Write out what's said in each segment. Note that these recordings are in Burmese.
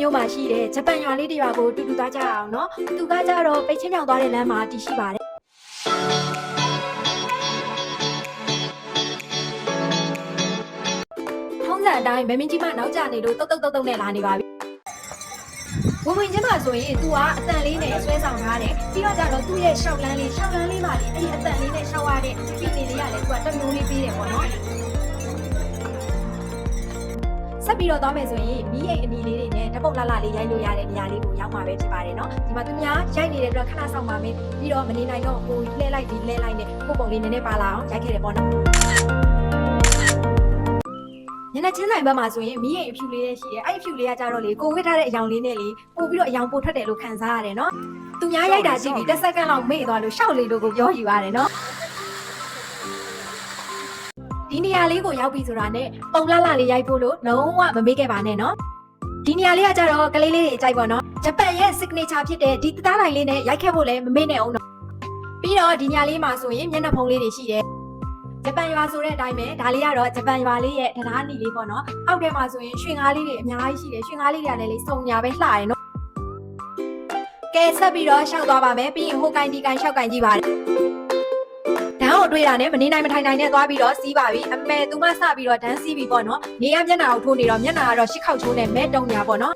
မျိုးမှာရှိတဲ့ဂျပန်ရွာလေးတစ်ရွာကိုတူတူသွားကြအောင်နော်သူကကြတော့ပိတ်ချင်းပြောင်သွားတဲ့လမ်းမှာတည်ရှိပါတယ်ထုံးစံအတိုင်းမမင်းကြီးမနောက်ကျနေလို့တုတ်နဲ့လာနေပါပြီဝင်ချင်းမှာဆိုရင်သူကအတန်လေးနဲ့ဆွဲဆောင်ထားတယ်ပြီးတော့ကြတော့သူ့ရဲ့ရှောက်လန်းလေးမှာလေအဲ့ဒီအတန်လေးနဲ့ရှောက်ရတဲ့ဖီနေလေးရတယ်သူကတစ်မျိုးလေးပေးတယ်ပေါ့နော်ဆက်ပြီးတော့သွားမယ်ဆိုရင်မီးအိမ်အနီလေးတွေနဲ့ဓပုတ်လှလှလေးရိုက်လို့ရတဲ့နေရာလေးကိုရောက်မှာပဲဖြစ်ပါတယ်နော်ဒီမှာသူများရိုက်နေတဲ့အတွက်ခဏဆောင်ပါမယ်ပြီးတော့မနေနိုင်တော့ဟိုလှဲလိုက်နဲ့ကိုပုံလေးနည်းနည်းပါလာအောင်ရိုက်ခဲ့တယ်ပေါ့နော်ညနေချင်းဆိုင်ဘက်မှာဆိုရင်မီးအိမ်အဖြူလေးရှိတယ်အဲ့အဖြူလေးကကြတော့လေကိုဝစ်ထားတဲ့အယောင်လေးနဲ့လေပို့ပြီးတော့အယောင်ပို့ထွက်တယ်လို့ခံစားရတယ်နော်သူများရိုက်တာကြည့်ပြီး10စက္ကန့်လောက်မေ့သွားလို့ရှောက်လေးလို့ကိုပြောယူရတယ်နော်ဒီနေရာလေးကိုရောက်ပြီဆိုတာနဲ့ပုံလှလှလေးရိုက်ဖို့လို့လုံးဝမမေ့ခဲ့ပါနဲ့နော်ဒီနေရာလေးကကြတော့ကလေးလေးတွေအကြိုက်ပေါ့နော်ဂျပန်ရဲ့ signature ဖြစ်တဲ့ဒီသားတိုင်းလေးနဲ့ရိုက်ခဲ့ဖို့လည်းမမေ့နဲ့အောင်နော်ပြီးတော့ဒီညလေးမှာဆိုရင်မျက်နှာဖုံးလေးတွေရှိတယ်ဂျပန်ရွာဆိုတဲ့အတိုင်းပဲဒါလေးကတော့ဂျပန်ရွာလေးရဲ့တရားနီလေးပေါ့နော်အောက်ထဲမှာဆိုရင်ရွှေငါးလေးတွေအများကြီးရှိတယ်ရွှေငါးလေးတွေကလည်းစုံညာပဲလှရယ်နော်ကဲဆက်ပြီးတော့ရှောက်သွားပါမယ်ပြီးရင်ဟိုကိုင်းဒီကိုင်းရှောက်ကိုင်းကြည့်ပါတယ်ဓာတ်ကိုတွေ့တာနဲ့မနေနိုင်မထိုင်နိုင်နဲ့သွားပြီးတော့စီးပါပြီအမေသူမစပြီးတော့ဒန်းစီးပြီပေါ့နော်နေရမျက်နှာကိုထိုးနေတော့မျက်နှာကတော့ရှစ်ခေါက်ချိုးနဲ့မဲတုံညာပေါ့နော်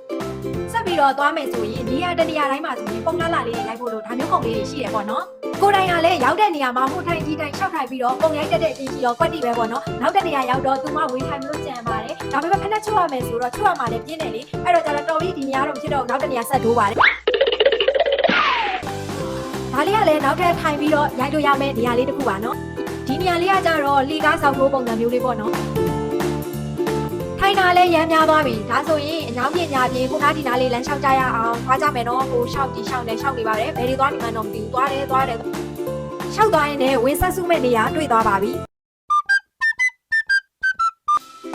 ဆက်ပြီးတော့သွားမယ်ဆိုရင်နေရတနေရာတိုင်းမှာဆိုရင်ပုံလှလှလေးရိုက်ဖို့လို့ဒါမျိုးပုံလေးတွေရှိတယ်ပေါ့နော်ကိုတိုင်ကလည်းရောက်တဲ့နေရာမှာဟိုထိုင်ဒီတိုင်ရှောက်ထိုင်ပြီးတော့ပုံရိုက်တဲ့အချင်းရှိတော့ကွက်တီပဲပေါ့နော်နောက်တဲ့နေရာရောက်တော့သူမဝေးထိုင်မလို့ကြံပါတယ်ဒါပေမဲ့ဖက်နဲ့ချွတ်ရမယ်ဆိုတော့ချွတ်ရမှာလည်းပြင်းတယ်လေအဲ့တော့ကျတော့တော်ပြီဒီနေရာတော့ဖြစ်တော့နောက်တဲ့နေရာဆက်ထိုးပါတယ်ဒါလေးကလည်းနောက်ထပ်ထိုင်ပြီးတော့ရိုက်လို့ရမယ့်နေရာလေးတစ်ခုပါနော်ဒီနေရာလေးကကြတော့လီကားဆောက်ထိုးပုံစံမျိုးလေးပေါ့နော်ထိုင်တာလည်းရမ်းများသွားပြီဒါဆိုရင်အညောင်းပြညာပြင်းခုနဒီနားလေးလမ်းလျှောက်ကြရအောင်သွားကြမယ်နော်ဟိုရှောက်တီရှောက်နေရှောက်နေပါတယ်ဘယ်တွေသွားနေမှန်းတော့မသိဘူးသွားတယ်ရှောက်သွားရင်လည်းဝင်းဆက်စုမဲ့နေရာတွေ့သွားပါပြီ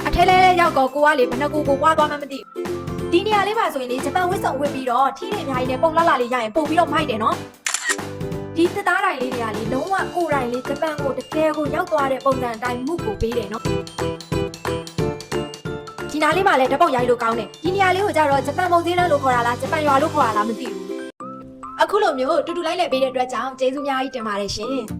အထဲလဲရောက်တော့ကိုကလေဘယ်နှကူကိုပွားသွားမှမသိဘူးဒီနေရာလေးပါဆိုရင်လေဂျပန်ဝစ်စုံဝစ်ပြီးတော့ထီးတွေအများကြီးနဲ့ပုံလှလှလေးရရင်ပုံပြီးတော့မိုက်တယ်နော်ဒီသသားတိုင်းလေးတွေကလေလုံးဝကိုယ်တိုင်လေးဂျပန်ကိုတကယ်ကိုရောက်သွားတဲ့ပုံစံအတိုင်းမှုကိုပေးတယ်နော်ဒီနားလေးမှာလည်းဓပုတ်ရိုက်လို့ကောင်းတယ်ဒီနေရာလေးကိုကြတော့ဂျပန်ပုံစံလို့ခေါ်တာလားဂျပန်ရွာလို့ခေါ်တာလားမသိဘူးအခုလိုမျိုးတူတူလိုက်လဲပေးတဲ့အတွက်ကြောင့်ကျေးဇူးများကြီးတင်ပါတယ်ရှင်